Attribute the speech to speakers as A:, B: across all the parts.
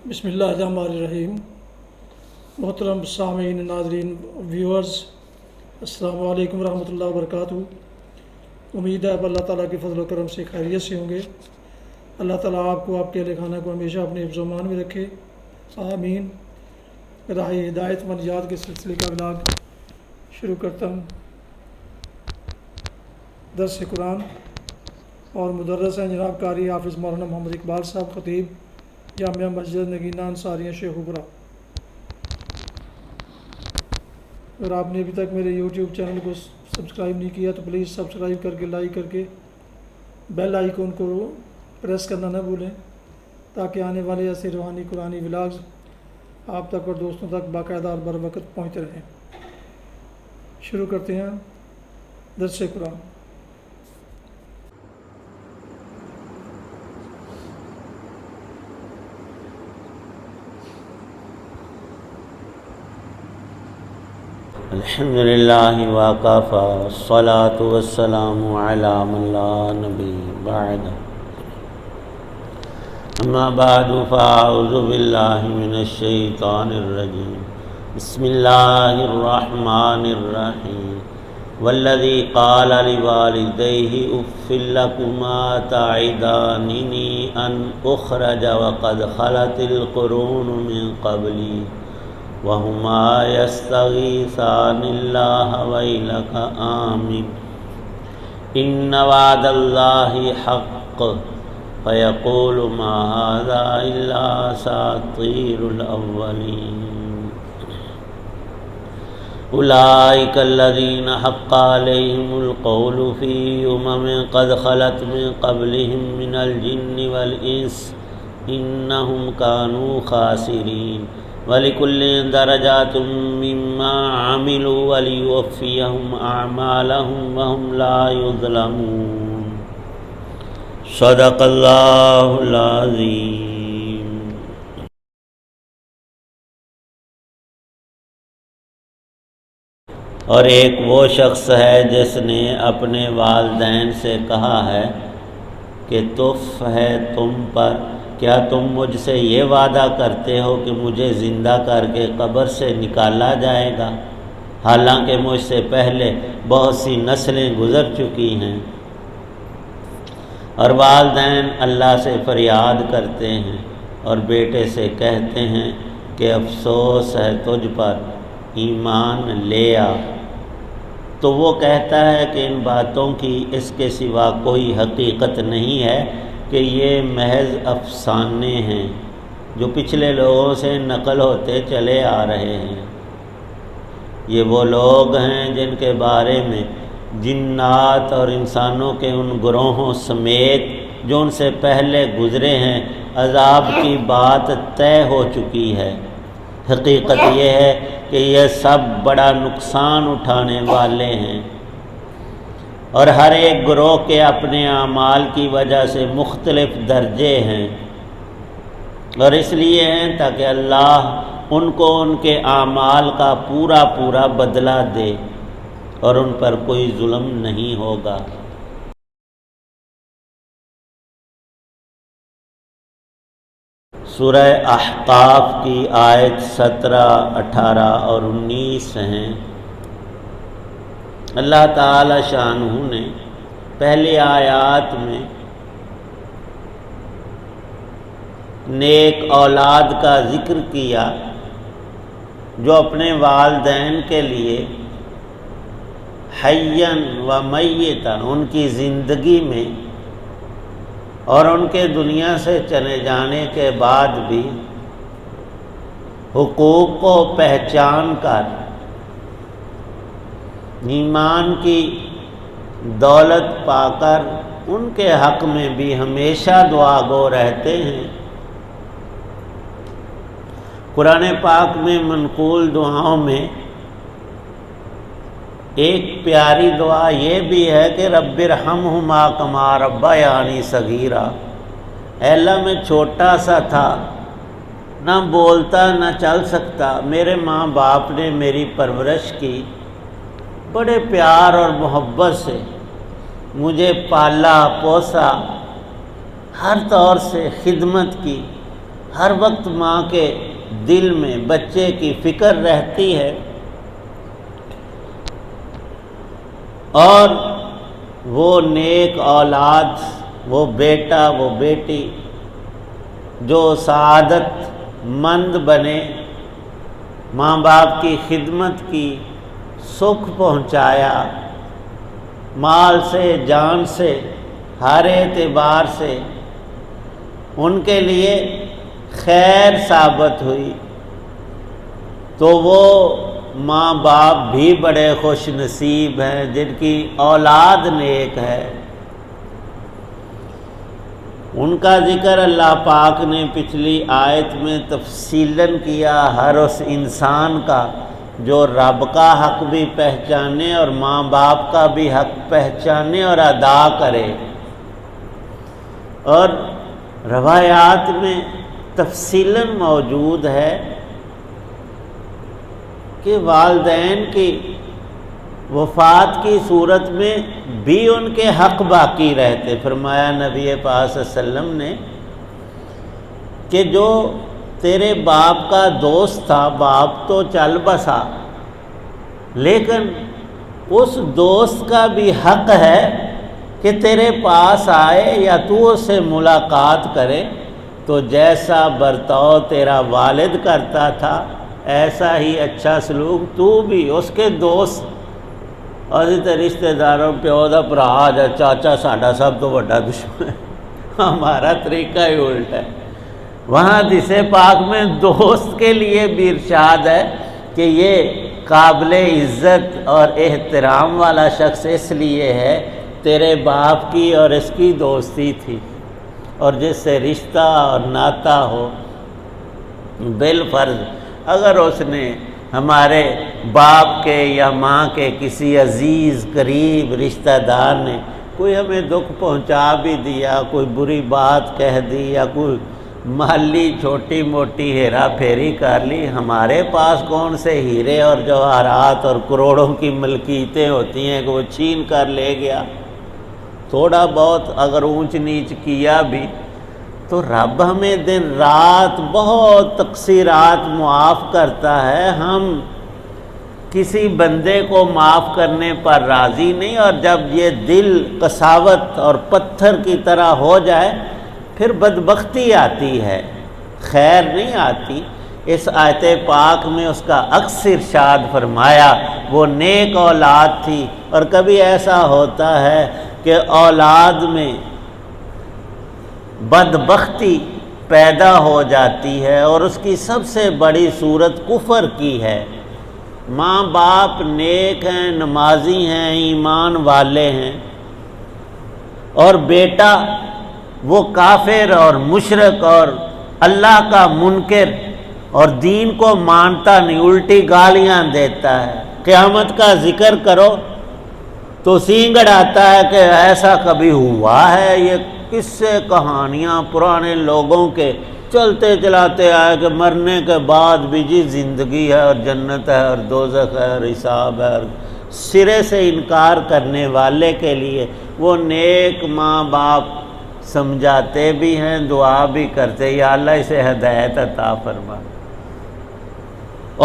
A: بسم اللہ الرحمن الرحیم۔ محترم سامعین، ناظرین، ویورز، السلام علیکم ورحمۃ اللہ وبرکاتہ۔ امید ہے اب اللہ تعالیٰ کے فضل و کرم سے خیریت سے ہوں گے۔ اللہ تعالیٰ آپ کو، آپ کے اہل خانہ کو ہمیشہ اپنے حفظ و امان میں رکھے، آمین۔ راہ ہدایت و نجات کے سلسلے کا ولاگ شروع کرتا ہوں۔ درس قرآن اور مدرس ہیں جناب قاری حافظ مولانا محمد اقبال صاحب، خطیب جامعہ مسجد نگینہ انصاریہ شیخوپورہ۔ اگر آپ نے ابھی تک میرے یوٹیوب چینل کو سبسکرائب نہیں کیا تو پلیز سبسکرائب کر کے، لائک کر کے بیل آئیکن کو پریس کرنا نہ بھولیں، تاکہ آنے والے ایسے روحانی قرآنی ولاگز آپ تک اور دوستوں تک باقاعدہ اور بر وقت پہنچتے رہیں۔ شروع کرتے ہیں درس قرآن۔
B: الحمد للہ وکفی والصلاة والسلام علی من لا نبی بعد، اما بعد فاعوذ باللہ من الشیطان الرجیم، بسم اللہ الرحمن الرحیم۔ والذی قال لوالدیہ اف لکما تعداننی ان اخرج وقد خلت القرون من قبلی وَهُمَا يَسْتَغِيثَانِ اللَّهَ وَيْلَكَ آمِنْ إِنَّ وَعْدَ اللَّهِ حَقٌّ فَيَقُولُ مَا هَذَا إِلَّا أَسَاطِيرُ الْأَوَّلِينَ أُولَئِكَ الَّذِينَ حَقَّ عَلَيْهِمُ الْقَوْلُ فِي أُمَمٍ قَدْ خَلَتْ مِنْ قَبْلِهِمْ مِنَ الْجِنِّ وَالْإِنسِ إِنَّهُمْ كَانُوا خَاسِرِينَ وَلِكُلٍّ دَرَجَاتٌ مِّمَّا عَمِلُوا وَلِيُوَفِّيَهُمْ أَعْمَالَهُمْ وَهُمْ لَا يُظْلَمُونَ۔ صدق اللہ العظیم۔ اور ایک وہ شخص ہے جس نے اپنے والدین سے کہا ہے کہ تف ہے تم پر، کیا تم مجھ سے یہ وعدہ کرتے ہو کہ مجھے زندہ کر کے قبر سے نکالا جائے گا، حالانکہ مجھ سے پہلے بہت سی نسلیں گزر چکی ہیں؟ اور والدین اللہ سے فریاد کرتے ہیں اور بیٹے سے کہتے ہیں کہ افسوس ہے تجھ پر، ایمان لے آ۔ تو وہ کہتا ہے کہ ان باتوں کی اس کے سوا کوئی حقیقت نہیں ہے، کہ یہ محض افسانے ہیں جو پچھلے لوگوں سے نقل ہوتے چلے آ رہے ہیں۔ یہ وہ لوگ ہیں جن کے بارے میں جنات اور انسانوں کے ان گروہوں سمیت جو ان سے پہلے گزرے ہیں عذاب کی بات طے ہو چکی ہے۔ حقیقت یہ ہے کہ یہ سب بڑا نقصان اٹھانے والے ہیں، اور ہر ایک گروہ کے اپنے اعمال کی وجہ سے مختلف درجے ہیں، اور اس لیے ہیں تاکہ اللہ ان کو ان کے اعمال کا پورا پورا بدلہ دے، اور ان پر کوئی ظلم نہیں ہوگا۔ سورہ احقاف کی آیت 17، 18 اور 19 ہیں۔ اللہ تعالی شانہ نے پہلی آیات میں نیک اولاد کا ذکر کیا جو اپنے والدین کے لیے حیاً و میتاً، ان کی زندگی میں اور ان کے دنیا سے چلے جانے کے بعد بھی حقوق کو پہچان کر ایمان کی دولت پا کر ان کے حق میں بھی ہمیشہ دعا گو رہتے ہیں۔ قرآن پاک میں منقول دعاؤں میں ایک پیاری دعا یہ بھی ہے کہ رب ارحمہما کما ربیانی صغیرا۔ اے اللہ، میں چھوٹا سا تھا، نہ بولتا نہ چل سکتا، میرے ماں باپ نے میری پرورش کی، بڑے پیار اور محبت سے مجھے پالا پوسا، ہر طور سے خدمت کی، ہر وقت ماں کے دل میں بچے کی فکر رہتی ہے، اور وہ نیک اولاد، وہ بیٹا وہ بیٹی جو سعادت مند بنے، ماں باپ کی خدمت کی، سکھ پہنچایا، مال سے جان سے ہر اعتبار سے ان کے لیے خیر ثابت ہوئی، تو وہ ماں باپ بھی بڑے خوش نصیب ہیں جن کی اولاد نیک ہے۔ ان کا ذکر اللہ پاک نے پچھلی آیت میں تفصیلاً کیا، ہر اس انسان کا جو رب کا حق بھی پہچانے اور ماں باپ کا بھی حق پہچانے اور ادا کرے۔ اور روایات میں تفصیلاً موجود ہے کہ والدین کی وفات کی صورت میں بھی ان کے حق باقی رہتے۔ فرمایا نبی پاک صلی اللہ علیہ وسلم نے کہ جو تیرے باپ کا دوست تھا، باپ تو چل بسا، لیکن اس دوست کا بھی حق ہے کہ تیرے پاس آئے یا تو اس سے ملاقات کرے، تو جیسا برتاؤ تیرا والد کرتا تھا ایسا ہی اچھا سلوک تو بھی اس کے دوست اور رشتہ داروں پیو دا بھرا جا چاچا ساڈا سب تو بڑا دشمن ہے، ہمارا طریقہ ہی الٹا ہے۔ وہاں حدیث پاک میں دوست کے لیے بھی ارشاد ہے کہ یہ قابل عزت اور احترام والا شخص اس لیے ہے تیرے باپ کی اور اس کی دوستی تھی، اور جس سے رشتہ اور ناتا ہو بالفرض اگر اس نے ہمارے باپ کے یا ماں کے کسی عزیز قریب رشتہ دار نے کوئی ہمیں دکھ پہنچا بھی دیا، کوئی بری بات کہہ دی یا کوئی محلی چھوٹی موٹی ہیرا پھیری کر لی، ہمارے پاس کون سے ہیرے اور جواہرات اور کروڑوں کی ملکیتیں ہوتی ہیں کہ وہ چھین کر لے گیا۔ تھوڑا بہت اگر اونچ نیچ کیا بھی تو رب ہمیں دن رات بہت تقصیرات معاف کرتا ہے۔ ہم کسی بندے کو معاف کرنے پر راضی نہیں، اور جب یہ دل قساوت اور پتھر کی طرح ہو جائے پھر بدبختی آتی ہے، خیر نہیں آتی۔ اس آیت پاک میں اس کا عکس ارشاد فرمایا، وہ نیک اولاد تھی۔ اور کبھی ایسا ہوتا ہے کہ اولاد میں بدبختی پیدا ہو جاتی ہے اور اس کی سب سے بڑی صورت کفر کی ہے۔ ماں باپ نیک ہیں، نمازی ہیں، ایمان والے ہیں، اور بیٹا وہ کافر اور مشرک اور اللہ کا منکر اور دین کو مانتا نہیں، الٹی گالیاں دیتا ہے۔ قیامت کا ذکر کرو تو سینگڑ آتا ہے کہ ایسا کبھی ہوا ہے، یہ کس سے کہانیاں پرانے لوگوں کے چلتے چلاتے آئے کہ مرنے کے بعد بھی جی زندگی ہے اور جنت ہے اور دوزخ ہے اور حساب ہے، اور سرے سے انکار کرنے والے کے لیے وہ نیک ماں باپ سمجھاتے بھی ہیں، دعا بھی کرتے، یا اللہ اسے ہدایت عطا فرما،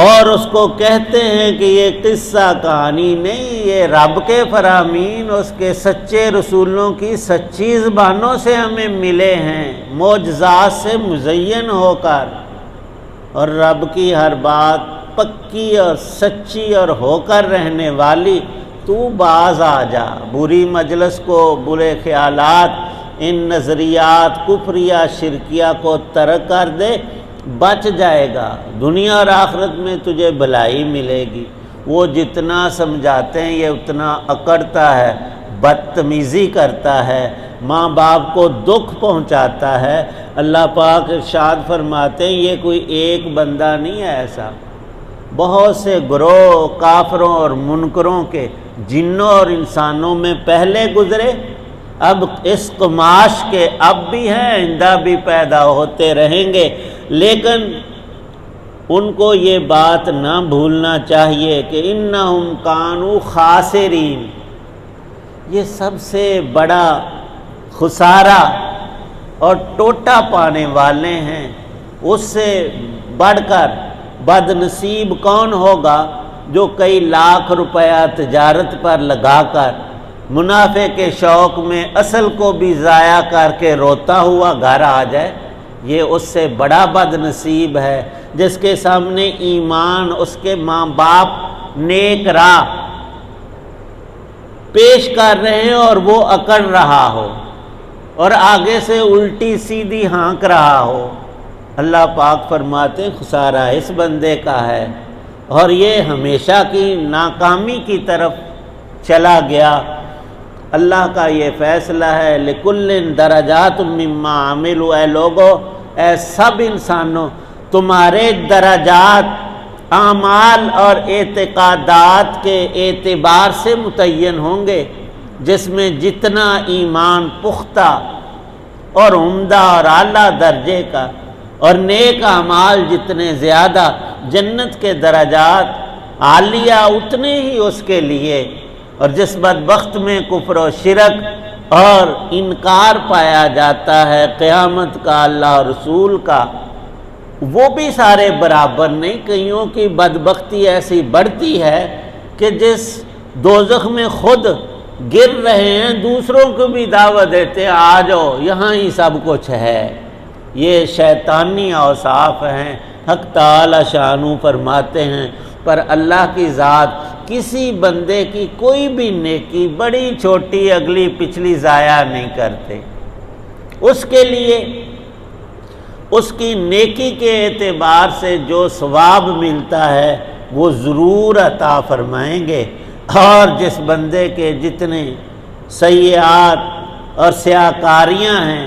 B: اور اس کو کہتے ہیں کہ یہ قصہ کہانی نہیں، یہ رب کے فرامین اس کے سچے رسولوں کی سچی زبانوں سے ہمیں ملے ہیں، معجزات سے مزین ہو کر، اور رب کی ہر بات پکی اور سچی اور ہو کر رہنے والی۔ تو باز آ جا، بری مجلس کو، برے خیالات، ان نظریات کفریہ شرکیہ کو ترک کر دے، بچ جائے گا، دنیا اور آخرت میں تجھے بھلائی ملے گی۔ وہ جتنا سمجھاتے ہیں یہ اتنا اکڑتا ہے، بدتمیزی کرتا ہے، ماں باپ کو دکھ پہنچاتا ہے۔ اللہ پاک ارشاد فرماتے ہیں یہ کوئی ایک بندہ نہیں ہے، ایسا بہت سے گروہ کافروں اور منکروں کے جنوں اور انسانوں میں پہلے گزرے، اب اس قماش کے اب بھی ہیں، آئندہ بھی پیدا ہوتے رہیں گے، لیکن ان کو یہ بات نہ بھولنا چاہیے کہ انہم کانوا خاسرین، یہ سب سے بڑا خسارہ اور ٹوٹا پانے والے ہیں اس سے بڑھ کر بد نصیب کون ہوگا جو کئی لاکھ روپیہ تجارت پر لگا کر منافع کے شوق میں اصل کو بھی ضائع کر کے روتا ہوا گھر آ جائے؟ یہ اس سے بڑا بد نصیب ہے جس کے سامنے ایمان، اس کے ماں باپ نیک راہ پیش کر رہے ہیں اور وہ اکڑ رہا ہو اور آگے سے الٹی سیدھی ہانک رہا ہو۔ اللہ پاک فرماتے ہیں خسارہ اس بندے کا ہے، اور یہ ہمیشہ کی ناکامی کی طرف چلا گیا۔ اللہ کا یہ فیصلہ ہے لِكُلٍّ دَرَجَاتٌ مِّمَّا عَمِلُوا، اے لوگو، اے سب انسانوں، تمہارے درجات اعمال اور اعتقادات کے اعتبار سے متعین ہوں گے، جس میں جتنا ایمان پختہ اور عمدہ اور اعلیٰ درجے کا اور نیک اعمال جتنے زیادہ، جنت کے درجات عالیہ اتنے ہی اس کے لیے۔ اور جس بدبخت میں کفر و شرک اور انکار پایا جاتا ہے قیامت کا، اللہ اور رسول کا، وہ بھی سارے برابر نہیں۔ کئیوں کی بدبختی ایسی بڑھتی ہے کہ جس دوزخ میں خود گر رہے ہیں دوسروں کو بھی دعوت دیتے ہیں آ جاؤ یہاں ہی سب کچھ ہے۔ یہ شیطانی اوصاف ہیں۔ حق تعالی شانو فرماتے ہیں پر اللہ کی ذات کسی بندے کی کوئی بھی نیکی بڑی چھوٹی اگلی پچھلی ضائع نہیں کرتے۔ اس کے لیے اس کی نیکی کے اعتبار سے جو ثواب ملتا ہے وہ ضرور عطا فرمائیں گے، اور جس بندے کے جتنے سیئات اور سیاکاریاں ہیں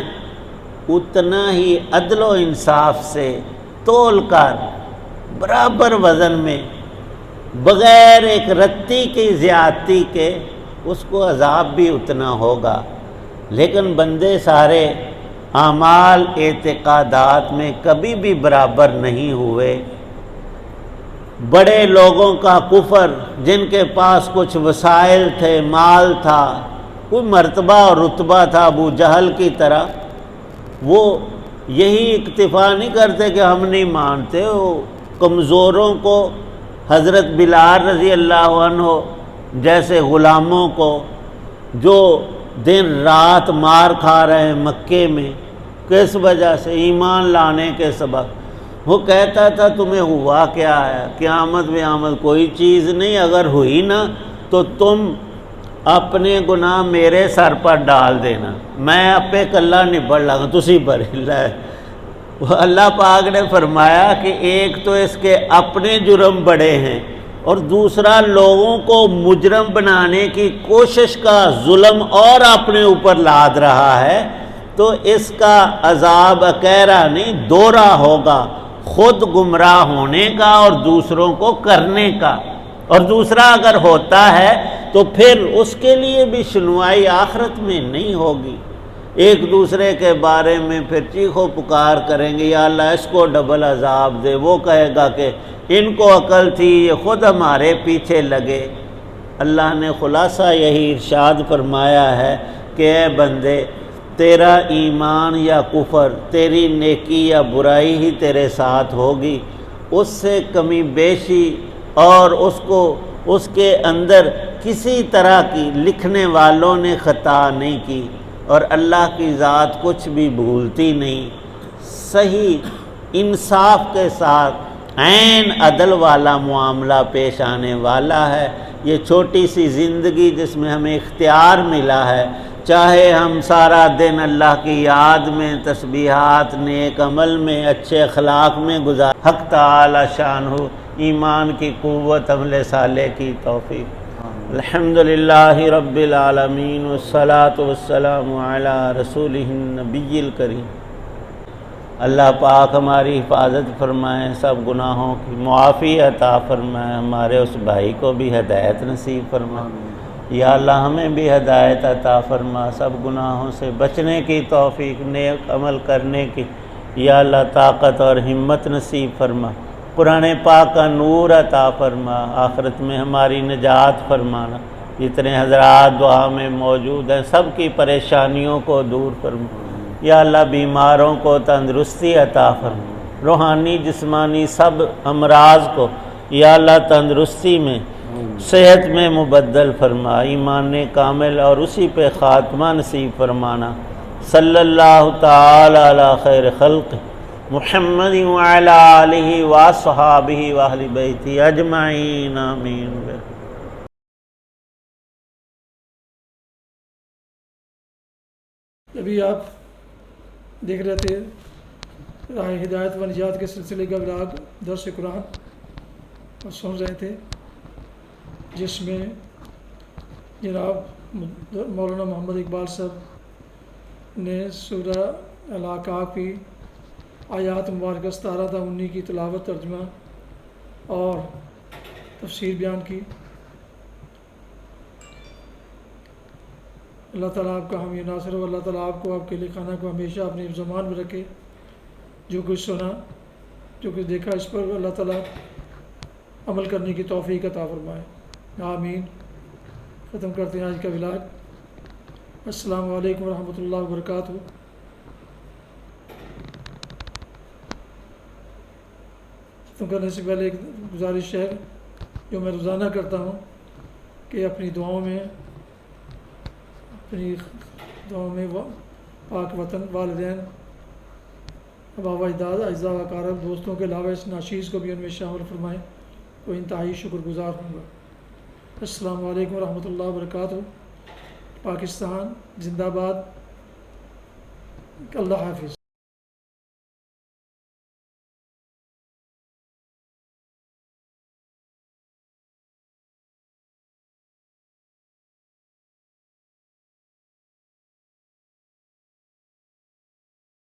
B: اتنا ہی عدل و انصاف سے تول کر برابر وزن میں بغیر ایک رتی کی زیادتی کے اس کو عذاب بھی اتنا ہوگا۔ لیکن بندے سارے اعمال اعتقادات میں کبھی بھی برابر نہیں ہوئے۔ بڑے لوگوں کا کفر، جن کے پاس کچھ وسائل تھے، مال تھا، کوئی مرتبہ اور رتبہ تھا، ابو جہل کی طرح، وہ یہی اکتفا نہیں کرتے کہ ہم نہیں مانتے، وہ کمزوروں کو، حضرت بلال رضی اللہ عنہ جیسے غلاموں کو جو دن رات مار کھا رہے ہیں مکے میں، کس وجہ سے؟ ایمان لانے کے سبب۔ وہ کہتا تھا تمہیں ہوا کیا ہے؟ قیامت ویامت کوئی چیز نہیں، اگر ہوئی نا تو تم اپنے گناہ میرے سر پر ڈال دینا، میں اپے کلا نبڑ لگا تسی پر اللہ پاک نے فرمایا کہ ایک تو اس کے اپنے جرم بڑے ہیں، اور دوسرا لوگوں کو مجرم بنانے کی کوشش کا ظلم اور اپنے اوپر لاد رہا ہے، تو اس کا عذاب اکیرا نہیں دوہرا ہوگا، خود گمراہ ہونے کا اور دوسروں کو کرنے کا۔ اور دوسرا اگر ہوتا ہے تو پھر اس کے لیے بھی شنوائی آخرت میں نہیں ہوگی۔ ایک دوسرے کے بارے میں پھر چیخو پکار کریں گے یا اللہ اس کو ڈبل عذاب دے، وہ کہے گا کہ ان کو عقل تھی یہ خود ہمارے پیچھے لگے۔ اللہ نے خلاصہ یہی ارشاد فرمایا ہے کہ اے بندے، تیرا ایمان یا کفر، تیری نیکی یا برائی ہی تیرے ساتھ ہوگی، اس سے کمی بیشی اور اس کے اندر کسی طرح کی لکھنے والوں نے خطا نہیں کی، اور اللہ کی ذات کچھ بھی بھولتی نہیں۔ صحیح انصاف کے ساتھ عین عدل والا معاملہ پیش آنے والا ہے۔ یہ چھوٹی سی زندگی جس میں ہمیں اختیار ملا ہے، چاہے ہم سارا دن اللہ کی یاد میں، تسبیحات، نیک عمل میں، اچھے اخلاق میں گزار، حق تعالی شانہ ایمان کی قوت، عمل صالح کی توفیق۔ الحمدللہ رب العالمین والصلاة والسلام علی رسولہ النبی الکریم۔ اللہ پاک ہماری حفاظت فرمائے، سب گناہوں کی معافی عطا فرمائے، ہمارے اس بھائی کو بھی ہدایت نصیب فرمائے۔ یا اللہ ہمیں بھی ہدایت عطا فرما، سب گناہوں سے بچنے کی توفیق، نیک عمل کرنے کی یا اللہ طاقت اور ہمت نصیب فرما، قرآن پاک کا نور عطا فرما، آخرت میں ہماری نجات فرمانا۔ جتنے حضرات دعا میں موجود ہیں سب کی پریشانیوں کو دور فرما، یا اللہ بیماروں کو تندرستی عطا فرما، روحانی جسمانی سب امراض کو یا اللہ تندرستی میں صحت میں مبدل فرما، ایمان کامل اور اسی پہ خاتمہ نصیب فرمانا۔ صلی اللہ تعالی علی خیر خلق محمد وعلی آلہ واصحابہ واہل بیتہ اجمعین آمین۔
A: ابھی آپ دیکھ رہے تھے راہ ہدایت و نجات کے سلسلے کا ولاگ درس قرآن اور سن رہے تھے، جس میں جناب مولانا محمد اقبال صاحب نے سورہ الاحقاف کی آیات مبارکہ 17 تا 19 کی تلاوت، ترجمہ اور تفسیر بیان کی۔ اللہ تعالیٰ آپ کا حامی ناصر ہو، اللہ تعالیٰ آپ کو، آپ کے لکھانہ کو ہمیشہ اپنی زبان میں رکھے۔ جو کچھ سنا، جو کچھ دیکھا، اس پر اللہ تعالیٰ عمل کرنے کی توفیق عطا فرمائے، آمین۔ ختم کرتے ہیں آج کا ولاگ۔ السلام علیکم ورحمۃ اللہ وبرکاتہ۔ ختم کرنے سے پہلے ایک گزارش ہے جو میں روزانہ کرتا ہوں کہ اپنی دعاؤں میں پاک وطن، والدین، آباء و اجداد، اعزاء و اقارب، دوستوں کے علاوہ اس ناشیز کو بھی ان میں شامل فرمائیں تو انتہائی شکر گزار ہوں گا۔ السلام علیکم ورحمۃ اللہ وبرکاتہ۔ پاکستان زندہ باد۔ اللہ حافظ۔